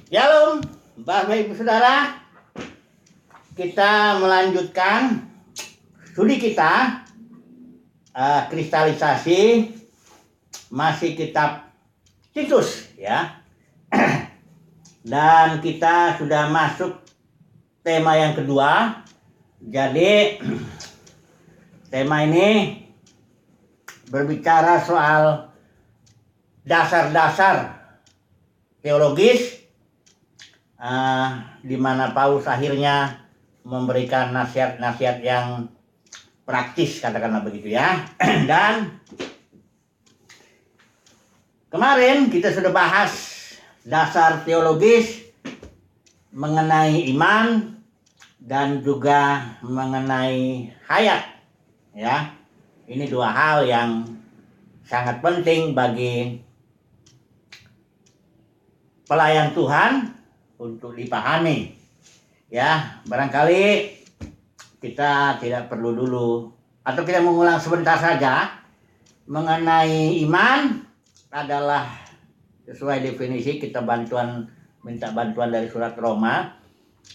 Shalom, Bapak Ibu Saudara. Kita melanjutkan studi kita kristalisasi masih kitab Titus ya. Dan kita sudah masuk tema yang kedua. Jadi tema ini berbicara soal dasar-dasar teologis, di mana Paulus akhirnya memberikan nasihat-nasihat yang praktis, katakanlah begitu ya. Dan kemarin kita sudah bahas dasar teologis mengenai iman dan juga mengenai hayat ya. Ini dua hal yang sangat penting bagi pelayan Tuhan untuk dipahami ya. Barangkali kita tidak perlu dulu atau kita mengulang sebentar saja mengenai iman. Adalah sesuai definisi kita minta bantuan dari surat Roma.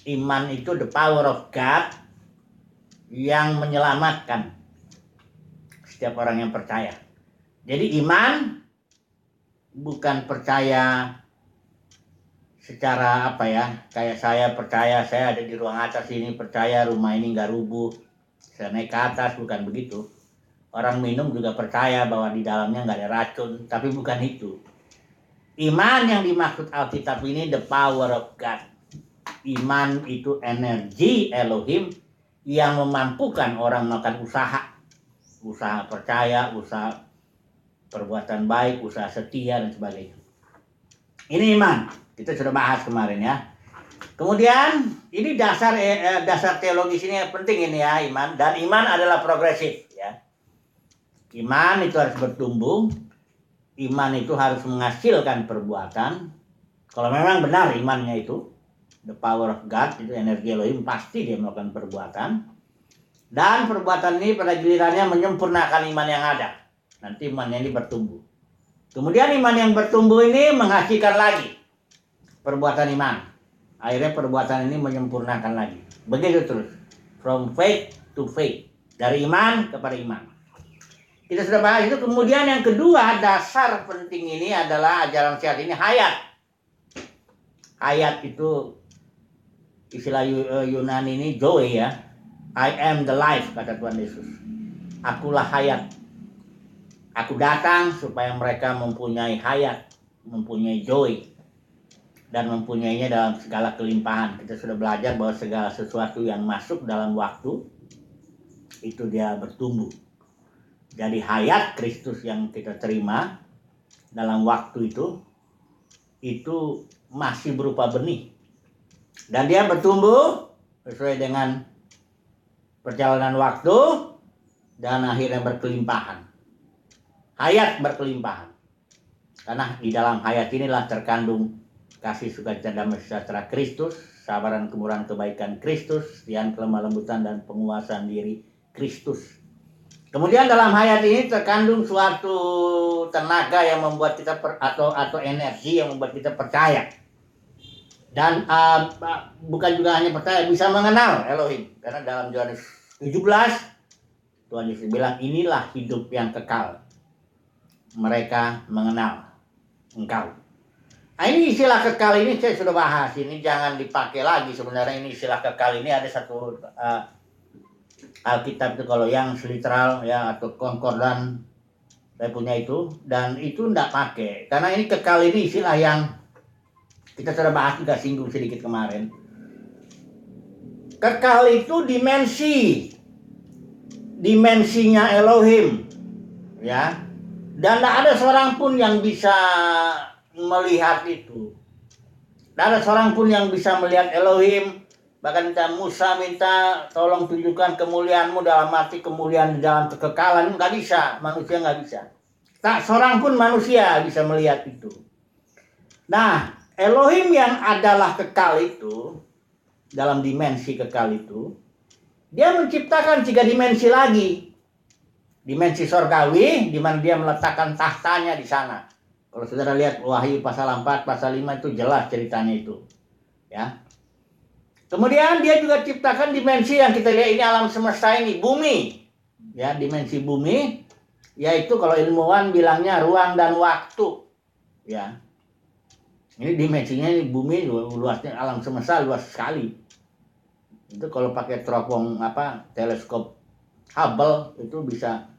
Iman itu the power of God yang menyelamatkan setiap orang yang percaya. Jadi iman bukan percaya secara kayak saya percaya saya ada di ruang atas ini, percaya rumah ini nggak rubuh, saya naik ke atas, bukan begitu. Orang minum juga percaya bahwa di dalamnya nggak ada racun, tapi bukan itu. Iman yang dimaksud Alkitab ini the power of God. Iman itu energi Elohim yang memampukan orang melakukan usaha percaya, usaha perbuatan baik, usaha setia dan sebagainya. Ini iman. Kita sudah bahas kemarin ya. Kemudian ini dasar teologis ini penting ini ya, iman. Dan iman adalah progresif ya. Iman itu harus bertumbuh. Iman itu harus menghasilkan perbuatan. Kalau memang benar imannya itu the power of God, itu energi Elohim, pasti dia melakukan perbuatan. Dan perbuatan ini pada gilirannya menyempurnakan iman yang ada. Nanti imannya ini bertumbuh. Kemudian iman yang bertumbuh ini menghasilkan lagi perbuatan iman. Akhirnya perbuatan ini menyempurnakan lagi. Begitu terus. From faith to faith. Dari iman kepada iman. Kita sudah bahas itu. Kemudian yang kedua, dasar penting ini adalah ajaran sehat ini hayat. Hayat itu istilah Yunani ini zoe ya. I am the life, kata Tuhan Yesus. Akulah hayat. Aku datang supaya mereka mempunyai hayat, mempunyai joy, dan mempunyainya dalam segala kelimpahan. Kita sudah belajar bahwa segala sesuatu yang masuk dalam waktu itu dia bertumbuh. Jadi hayat Kristus yang kita terima dalam waktu itu masih berupa benih. Dan dia bertumbuh sesuai dengan perjalanan waktu dan akhirnya berkelimpahan. Hayat berkelimpahan. Karena di dalam hayat inilah terkandung kasih, sukacita, damai sejahtera Kristus, sabaran, kemurahan, kebaikan Kristus, kesetiaan, kelemah lembutan, dan penguasaan diri Kristus. Kemudian dalam hayat ini terkandung suatu tenaga yang membuat kita atau energi yang membuat kita percaya. Dan bukan juga hanya percaya, bisa mengenal Elohim. Karena dalam Yohanes 17 Tuhan Yesus bilang, inilah hidup yang kekal, mereka mengenal Engkau. Nah, ini istilah kekal ini saya sudah bahas. Ini jangan dipakai lagi. Sebenarnya ini istilah kekal ini ada satu Alkitab itu kalau yang literal ya atau konkordan saya punya itu, dan itu enggak pakai. Karena ini kekal ini istilah yang kita sudah bahas, juga singgung sedikit kemarin. Kekal itu dimensinya Elohim ya. Dan tidak ada seorang pun yang bisa melihat itu. Tidak ada seorang pun yang bisa melihat Elohim. Bahkan Musa minta tolong tunjukkan kemuliaanmu, dalam arti kemuliaan di dalam kekekalan. Nggak bisa, manusia nggak bisa. Tak seorang pun manusia bisa melihat itu. Nah, Elohim yang adalah kekal itu, dalam dimensi kekal itu, dia menciptakan 3 dimensi lagi. Dimensi sorgawi, di mana dia meletakkan tahtanya di sana. Kalau saudara lihat Wahyu pasal 4, pasal 5 itu jelas ceritanya itu. Ya. Kemudian dia juga ciptakan dimensi yang kita lihat ini alam semesta ini, bumi. Ya, dimensi bumi yaitu kalau ilmuwan bilangnya ruang dan waktu. Ya. Ini dimensinya ini bumi luasnya alam semesta luas sekali. Itu kalau pakai teropong teleskop Hubble itu bisa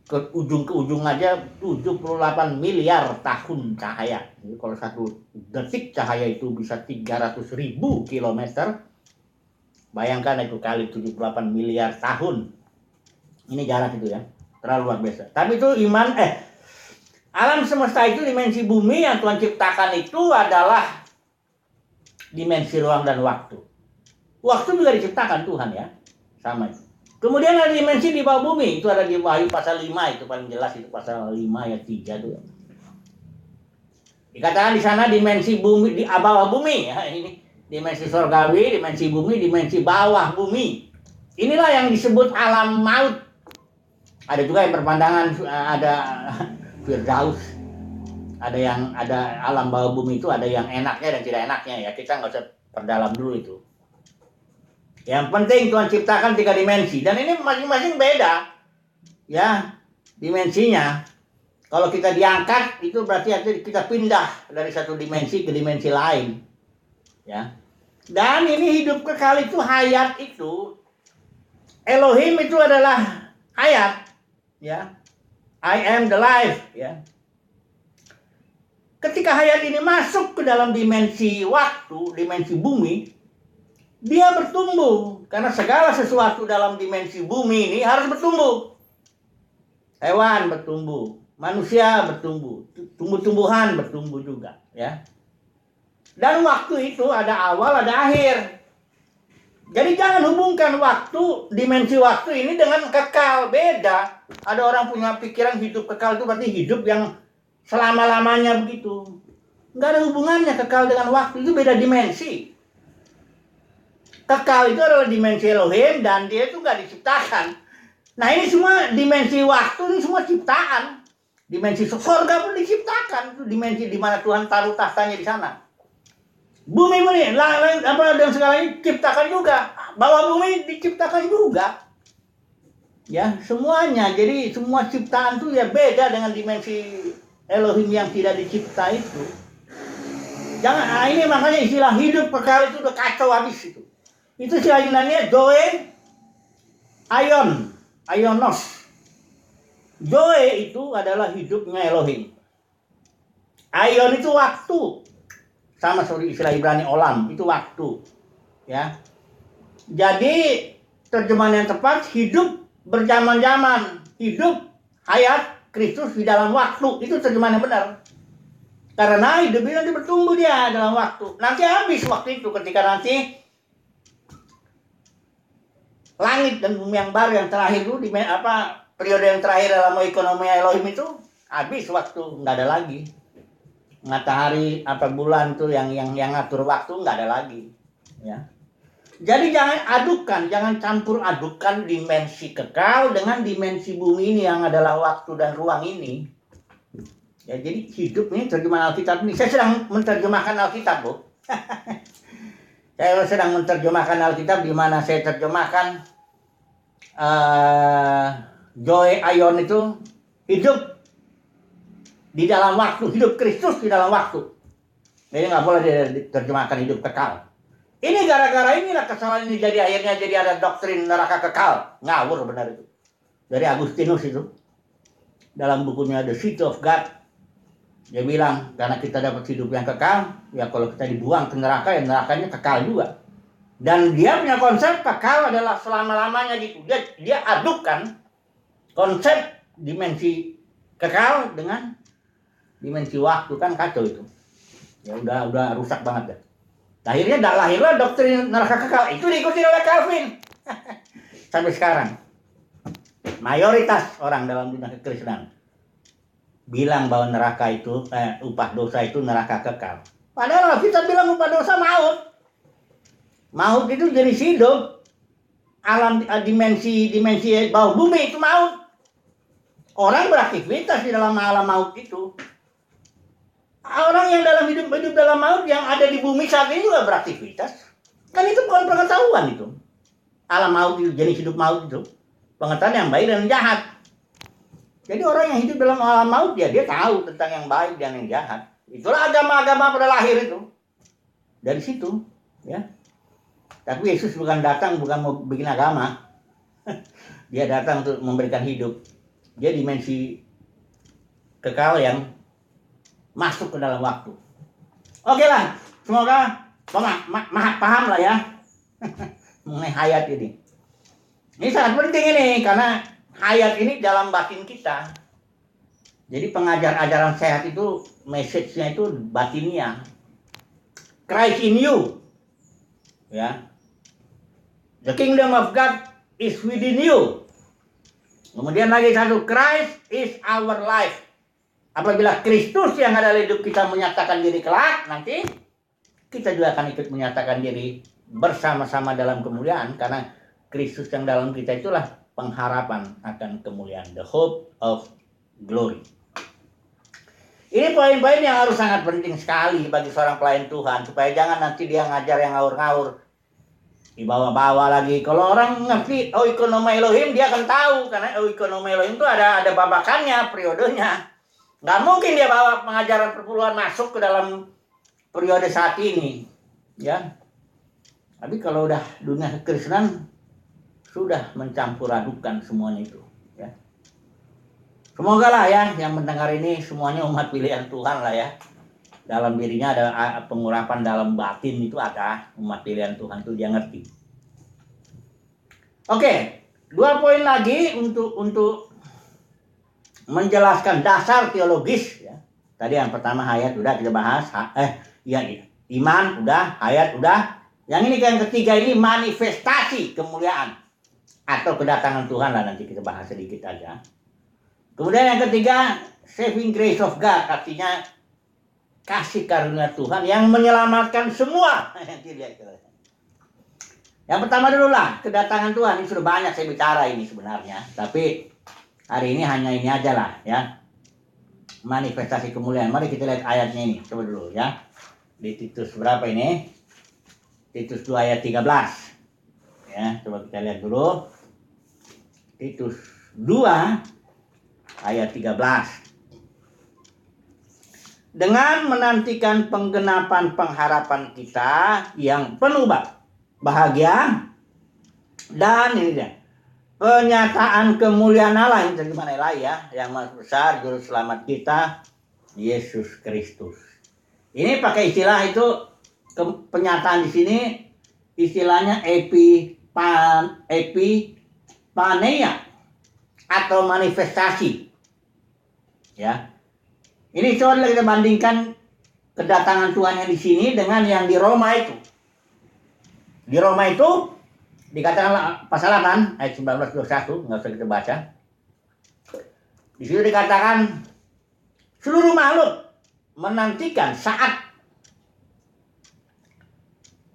ke ujung aja 78 miliar tahun cahaya. Jadi kalau 1 detik cahaya itu bisa 300.000 kilometer. Bayangkan itu kali 78 miliar tahun. Ini jarak itu ya. Terlalu luar biasa. Tapi itu alam semesta itu dimensi bumi yang Tuhan ciptakan itu adalah dimensi ruang dan waktu. Waktu juga diciptakan Tuhan ya. Sama itu. Kemudian ada dimensi di bawah bumi. Itu ada di Wahyu pasal 5. Itu paling jelas itu pasal 5 ayat 3 itu. Dikatakan di sana dimensi bumi di bawah bumi. Ya, ini dimensi surgawi, dimensi bumi, dimensi bawah bumi. Inilah yang disebut alam maut. Ada juga yang berpandangan ada Firdaus. Ada alam bawah bumi itu ada yang enaknya dan tidak enaknya ya. Kita nggak usah perdalam dulu itu. Yang penting Tuhan ciptakan 3 dimensi dan ini masing-masing beda. Ya, dimensinya. Kalau kita diangkat itu berarti kita pindah dari satu dimensi ke dimensi lain. Ya. Dan ini hidup kekal itu hayat itu Elohim itu adalah hayat. Ya. I am the life, ya. Ketika hayat ini masuk ke dalam dimensi waktu, dimensi bumi, dia bertumbuh. Karena segala sesuatu dalam dimensi bumi ini harus bertumbuh. Hewan bertumbuh, manusia bertumbuh, tumbuh-tumbuhan bertumbuh juga. Ya. Dan waktu itu ada awal, ada akhir. Jadi jangan hubungkan waktu, dimensi waktu ini dengan kekal. Beda. Ada orang punya pikiran hidup kekal itu berarti hidup yang selama-lamanya begitu. Nggak ada hubungannya kekal dengan waktu. Itu beda dimensi. Kekal itu adalah dimensi Elohim dan dia itu nggak diciptakan. Nah ini semua dimensi waktu, ini semua ciptaan. Dimensi surga pun diciptakan. Itu dimensi di mana Tuhan taruh tahtanya di sana. Bumi ini, dan segalanya diciptakan juga. Bawah bumi diciptakan juga. Ya, semuanya. Jadi semua ciptaan itu ya beda dengan dimensi Elohim yang tidak dicipta itu. Jangan, ini makanya istilah hidup kekal itu udah kacau habis itu. Itu istilah Yunani Zoe Aionos. Zoe itu adalah hidupnya Elohim. Aion itu waktu. Sama seperti istilah Ibrani olam, itu waktu. Ya. Jadi terjemahan yang tepat hidup berjaman-jaman, hidup hayat Kristus di dalam waktu. Itu terjemahan yang benar. Karena hidup ini nanti bertumbuh dia dalam waktu. Nanti habis waktu itu ketika nanti langit dan bumi yang baru yang terakhir itu periode yang terakhir dalam ekonomi Elohim itu habis waktu, nggak ada lagi. Matahari bulan tuh yang ngatur waktu nggak ada lagi. Ya. Jadi jangan campur adukan dimensi kekal dengan dimensi bumi ini yang adalah waktu dan ruang ini. Ya, jadi hidup ini terjemahan Alkitab ini. Saya sedang menerjemahkan Alkitab, Bu. Saya sedang menerjemahkan Alkitab di mana saya terjemahkan Joy Aion itu hidup di dalam waktu, hidup Kristus di dalam waktu. Jadi nggak boleh diterjemahkan hidup kekal. Ini gara-gara inilah kesalahan ini jadi akhirnya jadi ada doktrin neraka kekal. Ngawur benar itu. Dari Agustinus itu. Dalam bukunya The City of God. Dia bilang karena kita dapat hidup yang kekal, ya kalau kita dibuang ke neraka ya nerakanya kekal juga. Dan dia punya konsep kekal adalah selama-lamanya gitu. Dia adukan konsep dimensi kekal dengan dimensi waktu, kan kacau itu. Ya udah rusak banget deh. Akhirnya lahirlah doktrin neraka kekal. Itu diikuti oleh Calvin. Sampai sekarang. Mayoritas orang dalam dunia kekristenan bilang bahwa neraka itu, upah dosa itu neraka kekal. Padahal kita bilang upah dosa maut. Maut itu jenis hidup. Alam dimensi bawah bumi itu maut. Orang beraktivitas di dalam alam maut itu. orang yang hidup dalam maut yang ada di bumi saat ini juga beraktivitas. Kan itu bukan pengetahuan itu. Alam maut itu, jenis hidup maut itu. Pengetahuan yang baik dan yang jahat. Jadi orang yang hidup dalam alam maut dia tahu tentang yang baik dan yang jahat. Itulah agama-agama pada lahir itu. Dari situ, ya. Tapi Yesus bukan mau bikin agama. Dia datang untuk memberikan hidup. Dia dimensi kekal yang masuk ke dalam waktu. Oke lah, semoga paham lah ya mengenai hayat ini. Ini sangat penting ini karena hayat ini dalam batin kita. Jadi pengajaran sehat itu message-nya itu batinnya. Christ in you. Ya. The kingdom of God is within you. Kemudian lagi satu, Christ is our life. Apabila Kristus yang ada dalam hidup kita menyatakan diri kelak, nanti kita juga akan ikut menyatakan diri bersama-sama dalam kemuliaan. Karena Kristus yang dalam kita itulah pengharapan akan kemuliaan. The hope of glory. Ini poin-poin yang harus sangat penting sekali bagi seorang pelayan Tuhan. Supaya jangan nanti dia ngajar yang ngawur-ngawur. Dibawa-bawa lagi. Kalau orang ngerti oikonomai Elohim, dia akan tahu. Karena oikonomai Elohim itu ada babakannya, periodenya. Nggak mungkin dia bawa pengajaran perpuluhan masuk ke dalam periode saat ini. Ya. Tapi kalau udah dunia kekristenan, sudah mencampur adukan semuanya itu. Ya. Semoga lah ya, yang mendengar ini semuanya umat pilihan Tuhan lah ya. Dalam dirinya ada pengurapan dalam batin itu ada. Umat pilihan Tuhan itu dia ngerti. Oke, 2 poin lagi untuk menjelaskan dasar teologis. Ya. Tadi yang pertama hayat udah kita bahas. Iman udah, hayat udah. Yang ini yang ketiga ini manifestasi kemuliaan. Atau kedatangan Tuhan lah nanti kita bahas sedikit aja. Kemudian yang ketiga, saving grace of God. Artinya kasih karunia Tuhan yang menyelamatkan semua. Yang pertama dulu lah, kedatangan Tuhan. Ini sudah banyak saya bicara ini sebenarnya. Tapi hari ini hanya ini aja lah ya. Manifestasi kemuliaan. Mari kita lihat ayatnya ini. Coba dulu ya. Di Titus berapa ini? Titus 2 ayat 13. Ya, coba kita lihat dulu. Titus 2 ayat 13. Dengan menantikan penggenapan pengharapan kita yang penuh bahagia dan ini dia penyataan kemuliaan Allah yang terjemahan lain ya, yang maha besar juru selamat kita Yesus Kristus. Ini pakai istilah itu penyataan di sini istilahnya epipania atau manifestasi ya. Ini coba kita bandingkan kedatangan Tuhan yang di sini dengan yang di Roma itu. Di Roma itu dikatakan pasal 8 ayat 19-21, nggak usah kita baca. Di situ dikatakan seluruh makhluk menantikan saat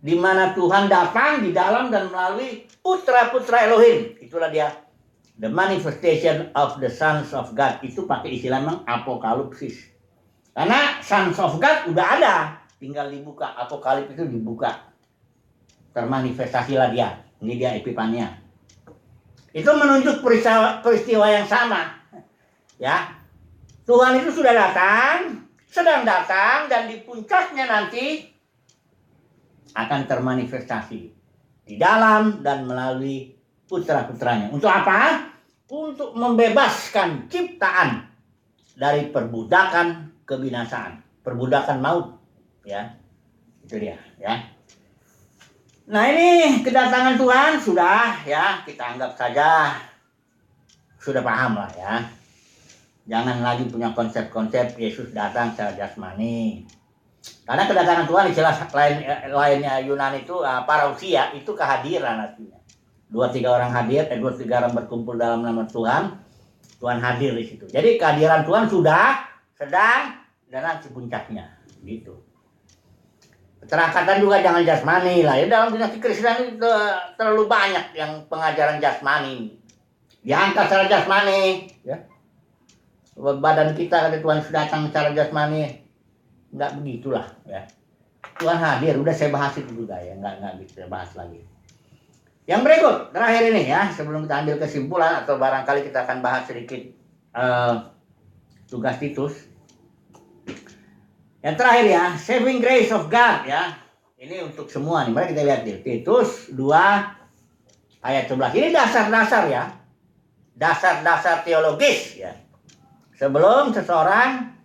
di mana Tuhan datang di dalam dan melalui putra-putra Elohim. Itulah dia. The manifestation of the sons of God. Itu pakai istilah memang apokalipsis. Karena sons of God udah ada. Tinggal dibuka. Apokalips itu dibuka. Termanifestasilah dia. Ini dia epipania. Itu menunjuk peristiwa yang sama. Ya. Tuhan itu sudah datang. Sedang datang. Dan di puncaknya nanti akan termanifestasi. Di dalam dan melalui putra-putranya. Untuk apa? Untuk membebaskan ciptaan dari perbudakan kebinasaan, perbudakan maut, ya. Itu dia, ya. Nah, ini kedatangan Tuhan sudah ya, kita anggap saja sudah paham lah ya. Jangan lagi punya konsep-konsep Yesus datang secara jasmani. Karena kedatangan Tuhan istilah lainnya Yunani itu parousia, itu kehadiran artinya. 2-3 orang hadir, 2-3 orang berkumpul dalam nama Tuhan, Tuhan hadir di situ. Jadi kehadiran Tuhan sudah, sedang, dan nanti puncaknya, gitu. Keterakatan juga jangan jasmani lah. Ya, dalam dunia kekristenan itu terlalu banyak yang pengajaran jasmani. Diangkat secara jasmani, ya. Badan kita kata Tuhan sudah datang secara jasmani. Nggak begitulah ya. Tuhan hadir, udah saya bahas itu juga ya, nggak bisa bahas lagi. Yang berikut, terakhir ini ya, sebelum kita ambil kesimpulan atau barangkali kita akan bahas sedikit tugas Titus. Yang terakhir ya, saving grace of God ya. Ini untuk semua nih, mari kita lihat nih. Titus 2 ayat 11. Ini dasar-dasar ya. Dasar-dasar teologis ya. Sebelum seseorang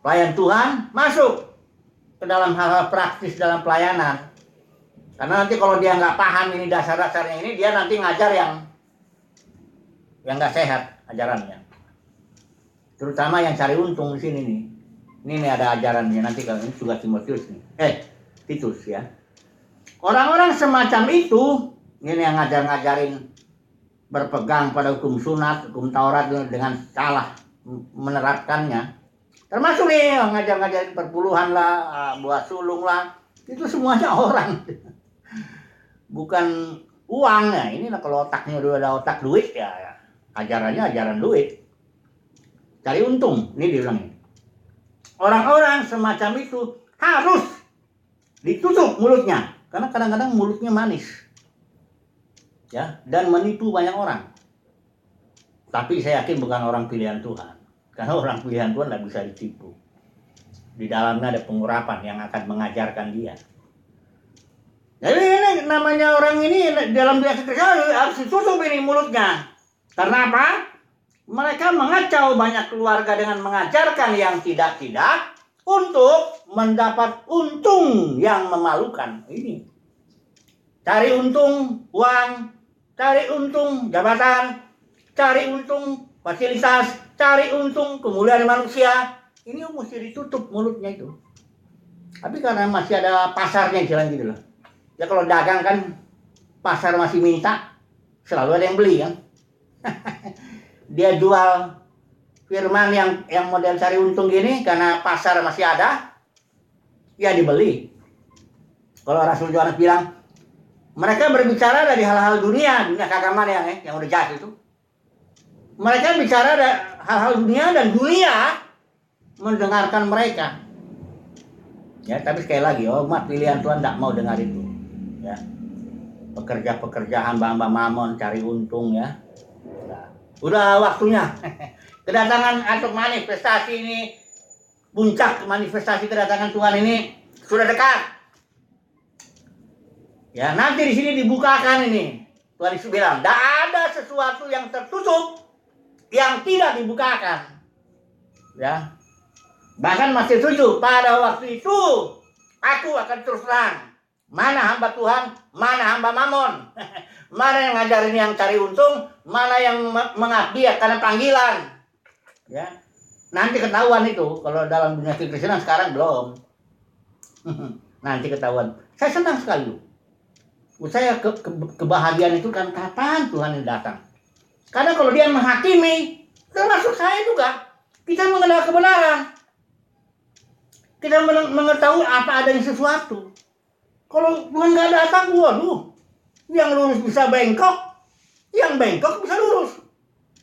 pelayan Tuhan masuk ke dalam hal-hal praktis dalam pelayanan. Karena nanti kalau dia nggak paham ini dasar-dasarnya ini, dia nanti ngajar yang nggak sehat ajarannya. Terutama yang cari untung di sini nih. Ini nih ada ajarannya nanti kalau ini juga Timotius nih. Titus ya. Orang-orang semacam itu, ini yang ngajarin berpegang pada hukum sunat, hukum Taurat dengan salah menerapkannya. Termasuk nih yang ngajarin perpuluhan lah, buat sulung lah. Itu semuanya orang. Bukan uang ya. Ini lah kalau otaknya udah ada otak duit ya. Ajarannya ajaran duit. Cari untung. Ini diulangi. Orang-orang semacam itu harus ditutup mulutnya. Karena kadang-kadang mulutnya manis. Ya, dan menipu banyak orang. Tapi saya yakin bukan orang pilihan Tuhan. Karena orang pilihan Tuhan tidak bisa ditipu. Di dalamnya ada pengurapan yang akan mengajarkan dia. Jadi ini namanya orang ini dalam biasa terjadi harus ditutup ini mulutnya. Karena apa? Mereka mengacau banyak keluarga dengan mengajarkan yang tidak-tidak untuk mendapat untung yang memalukan. Ini. Cari untung uang, cari untung jabatan, cari untung fasilitas, cari untung kemuliaan manusia. Ini mesti ditutup mulutnya itu. Tapi karena masih ada pasarnya jalan gitu loh. Ya kalau dagang kan pasar masih minta, selalu ada yang beli kan. Dia jual firman yang model cari untung gini karena pasar masih ada, ya dibeli. Kalau Rasul Yohanes bilang, mereka berbicara dari hal-hal dunia keagamaan yang udah jahat itu. Mereka bicara dari hal-hal dunia dan dunia mendengarkan mereka. Ya, tapi sekali lagi, umat pilihan Tuhan tidak mau dengar itu. Ya, pekerja-pekerja hamba-hamba mamon cari untung ya. Udah waktunya kedatangan atau manifestasi ini, puncak manifestasi kedatangan Tuhan ini sudah dekat. Ya, nanti di sini dibukakan ini. Tuhan Yesus bilang, tidak ada sesuatu yang tertutup yang tidak dibukakan. Ya. Bahkan masih setuju pada waktu itu aku akan terus terang. Mana hamba Tuhan, mana hamba mamon. Mana yang ngajarin yang cari untung, mana yang mengabdi karena panggilan. Ya. Nanti ketahuan itu. Kalau dalam dunia Kristen sekarang belum. Nanti ketahuan. Saya senang sekali. Saya kebahagiaan itu kan kapan Tuhan yang datang. Karena kalau dia menghakimi, termasuk saya juga. Kita mengenal kebenaran. Kita mengetahui apa adanya sesuatu. Kalau Tuhan nggak datang, waduh, yang lurus bisa bengkok, yang bengkok bisa lurus.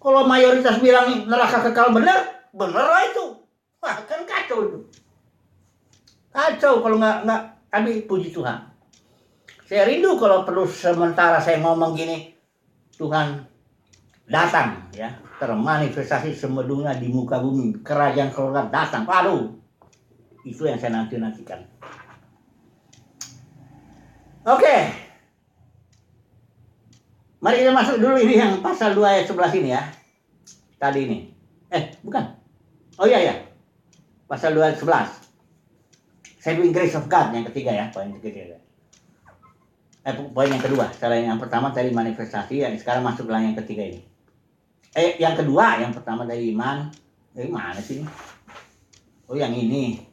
Kalau mayoritas bilang neraka kekal benar lah itu. Wah, kan kacau itu. Kacau kalau nggak, tapi puji Tuhan. Saya rindu kalau terus sementara saya ngomong gini, Tuhan datang ya, termanifestasi semedungnya di muka bumi, kerajaan surga datang. Waduh, itu yang saya nantikan. Oke. Mari kita masuk dulu ini yang pasal 2 ayat 11 ini ya. Tadi ini. Bukan. Oh iya. Pasal 2 ayat 11. Saving grace of God yang ketiga ya, poin ketiga. Poin yang kedua. Selain yang pertama tadi manifestasi, yang sekarang masuk yang ketiga ini. Yang kedua, yang pertama tadi iman. Mana sih? Oh, yang ini.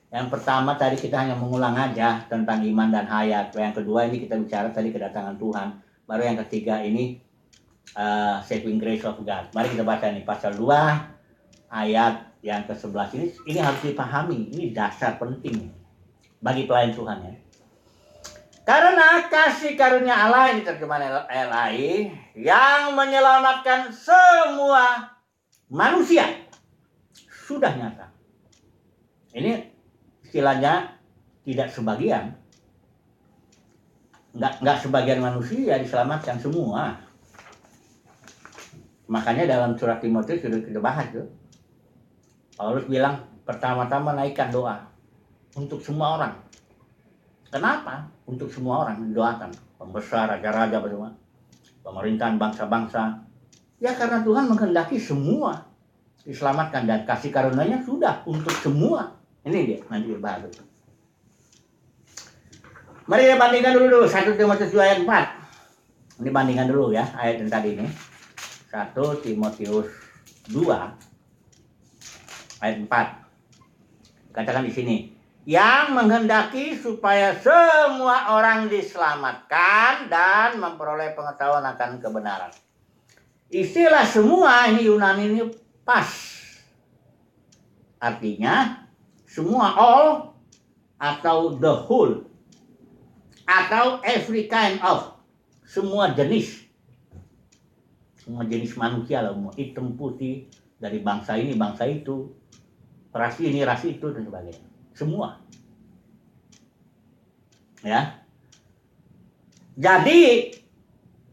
Yang pertama tadi kita hanya mengulang aja tentang iman dan hayat. Yang kedua ini kita bicara tadi kedatangan Tuhan. Baru yang ketiga ini saving grace of God. Mari kita baca nih pasal 2 ayat yang ke-11 ini. Ini harus dipahami. Ini dasar penting bagi pelayan Tuhan ya. Karena kasih karunia Allah, ini terjemahan LAI, yang menyelamatkan semua manusia sudah nyata. Ini istilahnya tidak sebagian, nggak sebagian manusia diselamatkan, semua. Makanya dalam surat Timotius sudah kita bahas tuh. Paulus bilang pertama-tama naikkan doa untuk semua orang. Kenapa? Untuk semua orang didoakan. Pembesar, raja-raja, pemerintahan bangsa-bangsa. Ya karena Tuhan menghendaki semua diselamatkan dan kasih karunia-Nya sudah untuk semua. Ini dia nanti bahas. Mari kita bandingkan dulu 1 Timotius 2 ayat 4. Ini bandingkan dulu ya ayat yang tadi ini. 1 Timotius 2 ayat 4. Katakan di sini, yang menghendaki supaya semua orang diselamatkan dan memperoleh pengetahuan akan kebenaran. Istilah semua ini Yunani ini pas. Artinya semua, all atau the whole atau every kind of, semua jenis manusia lah, hitam putih, dari bangsa ini bangsa itu, rasi ini rasi itu dan sebagainya, semua ya. Jadi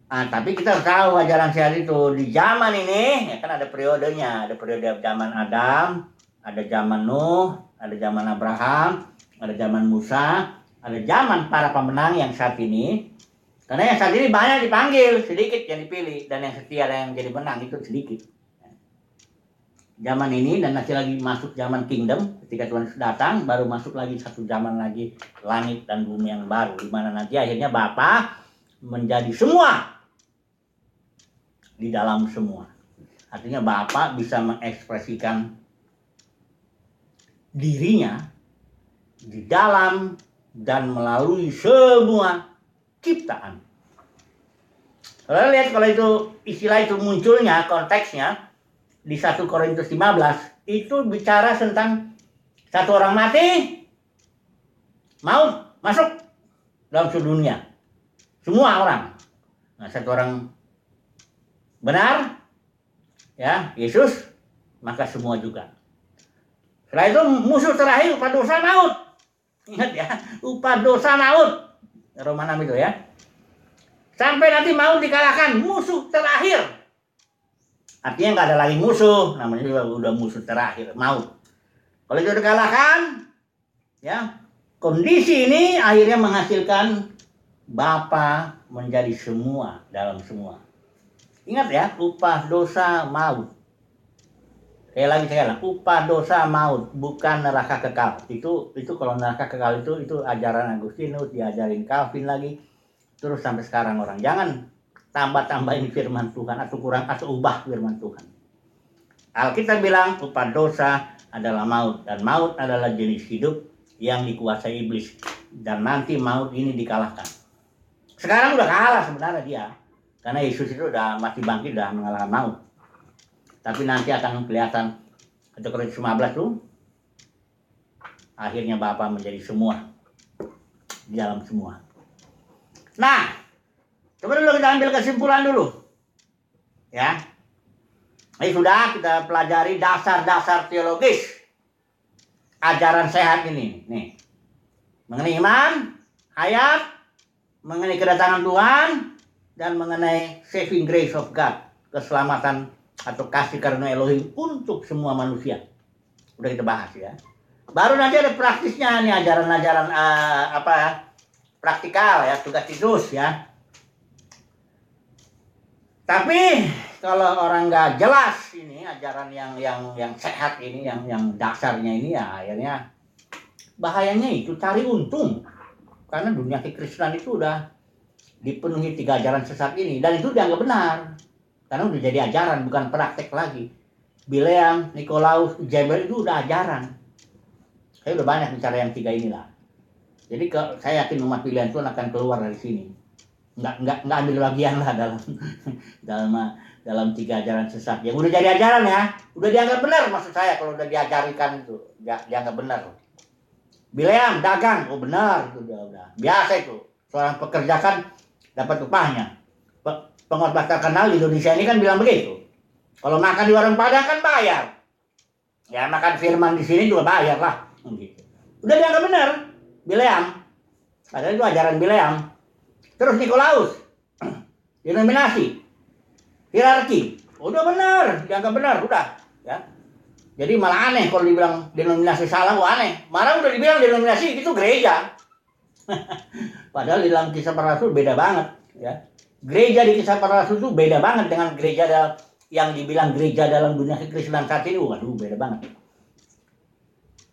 tapi kita tahu ajaran sehat itu di zaman ini ya kan ada periodenya, ada periode zaman Adam, ada zaman Nuh, ada zaman Abraham, ada zaman Musa, ada zaman para pemenang yang saat ini. Karena yang saat ini banyak dipanggil, sedikit yang dipilih, dan yang setia dan yang jadi menang itu sedikit. Zaman ini dan nanti lagi masuk zaman kingdom, ketika Tuhan datang baru masuk lagi satu zaman lagi, langit dan bumi yang baru, di mana nanti akhirnya Bapa menjadi semua di dalam semua. Artinya Bapa bisa mengekspresikan dirinya di dalam dan melalui semua ciptaan. Kalau lihat, kalau itu istilah itu munculnya, konteksnya di 1 Korintus 15 itu bicara tentang satu orang mati, maut masuk dalam seluruh dunia, semua orang. Nah, satu orang benar, ya Yesus, maka semua juga. Setelah itu musuh terakhir upah dosa maut. Ingat ya, upah dosa maut. Roma 6 itu ya. Sampai nanti maut dikalahkan, musuh terakhir. Artinya nggak ada lagi musuh, namanya udah musuh terakhir, maut. Kalau itu dikalahkan, ya kondisi ini akhirnya menghasilkan Bapa menjadi semua dalam semua. Ingat ya, upah dosa maut. Sekali lagi, upah dosa maut, bukan neraka kekal. Itu kalau neraka kekal itu ajaran Agustinus, diajarin Calvin lagi, terus sampai sekarang orang. Jangan tambah-tambahin firman Tuhan atau kurang atau ubah firman Tuhan. Alkitab bilang upah dosa adalah maut, dan maut adalah jenis hidup yang dikuasai iblis, dan nanti maut ini dikalahkan. Sekarang udah kalah sebenarnya dia, karena Yesus itu udah mati bangkit, udah mengalahkan maut. Tapi nanti akan kelihatan 1 Korintus 15 tuh, akhirnya Bapa menjadi semua di dalam semua. Nah, coba dulu kita ambil kesimpulan dulu, ya. Ini sudah kita pelajari dasar-dasar teologis ajaran sehat ini, nih, mengenai iman, hayat, mengenai kedatangan Tuhan, dan mengenai saving grace of God, keselamatan atau kasih karunia Elohim untuk semua manusia. Udah kita bahas ya. Baru nanti ada praktisnya nih, ajaran-ajaran praktikal ya, tugas Titus ya. Tapi kalau orang nggak jelas ini ajaran yang sehat ini, yang dasarnya ini, ya akhirnya bahayanya itu cari untung. Karena dunia kekristenan itu udah dipenuhi 3 ajaran sesat ini, dan itu dianggap benar. Karena udah jadi ajaran, bukan praktek lagi. Bileam, Nikolaus, Jebel itu udah ajaran. Saya udah banyak bicara yang 3 inilah. Jadi saya yakin umat pilihan Tuhan akan keluar dari sini. Nggak ambil bagian lah dalam 3 ajaran sesat. Yang udah jadi ajaran ya, udah dianggap benar maksud saya. Kalau udah diajarikan itu, dianggap benar. Bileam, dagang, oh benar itu udah. Biasa itu, seorang pekerja kan dapat upahnya. Pengkhotbah terkenal di Indonesia ini kan bilang begitu. Kalau makan di warung Padang kan bayar. Ya makan firman di sini juga bayar lah. Gitu. Udah dianggap benar, Bileam. Padahal itu ajaran Bileam. Terus Nikolaus, denominasi, hierarki, udah benar, dianggap benar, udah. Ya. Jadi malah aneh kalau dibilang denominasi salah, aneh. Malah udah dibilang denominasi itu gereja. Padahal di dalam Kisah Para Rasul beda banget. Ya. Gereja di Kisah Para Rasul itu beda banget dengan gereja yang dibilang gereja dalam dunia kekristenan saat ini. Waduh, beda banget.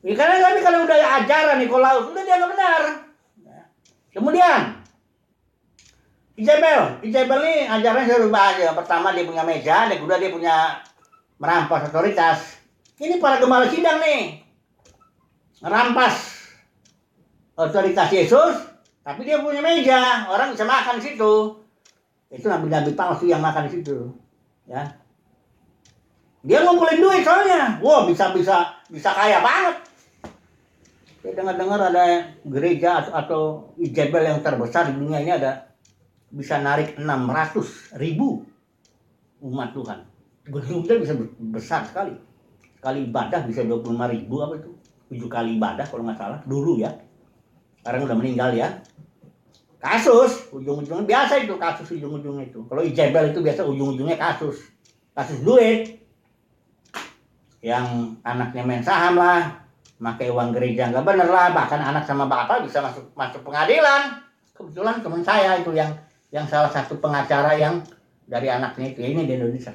Ya, karena tapi kalau udah ajaran Nikolaus, udah dianggap benar. Ya. Kemudian, Izebel ini ajarannya saya bahas ya. Pertama dia punya meja, yang kedua dia punya merampas otoritas. Ini para gembala sidang nih, merampas otoritas Yesus, tapi dia punya meja, orang bisa makan di situ. Itu nabi-nabi palsu yang makan di situ, ya. Dia ngumpulin duit soalnya, wow bisa kaya banget. Saya dengar ada gereja atau Izebel yang terbesar di dunia ini ada bisa narik 600.000 umat Tuhan. Gedungnya bisa besar sekali. Sekali ibadah bisa 25.000 apa itu? 7 kali ibadah kalau nggak salah dulu ya. Sekarang udah meninggal ya. Kasus ujung-ujungnya biasa itu kasus ujung-ujungnya itu. Kalau Izebel itu biasa ujung-ujungnya kasus duit. Yang anaknya main saham lah, pakai uang gereja nggak bener lah, bahkan anak sama bapak bisa masuk pengadilan. Kebetulan teman saya itu yang salah satu pengacara yang dari anaknya itu ini di Indonesia.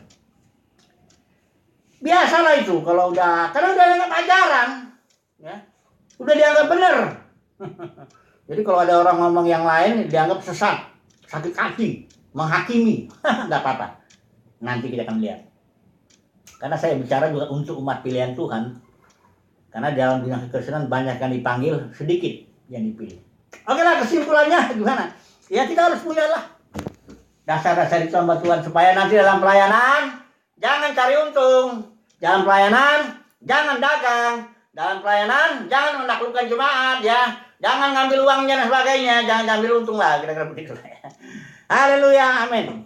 Biasalah itu kalau karena udah dianggap ajaran, ya, udah dianggap bener. Jadi kalau ada orang ngomong yang lain dianggap sesat, sakit hati, menghakimi, nggak apa-apa. Nanti kita akan lihat. Karena saya bicara juga untuk umat pilihan Tuhan. Karena dalam dunia kekristenan banyak yang dipanggil, sedikit yang dipilih. Oke lah, kesimpulannya gimana? Ya kita harus punya lah dasar-dasar itu hamba Tuhan supaya nanti dalam pelayanan jangan cari untung, dalam pelayanan jangan dagang, dalam pelayanan jangan menaklukkan jemaat ya, jangan ngambil uangnya dan sebagainya, jangan ngambil untung lah, kira-kira begitu. Haleluya, amin.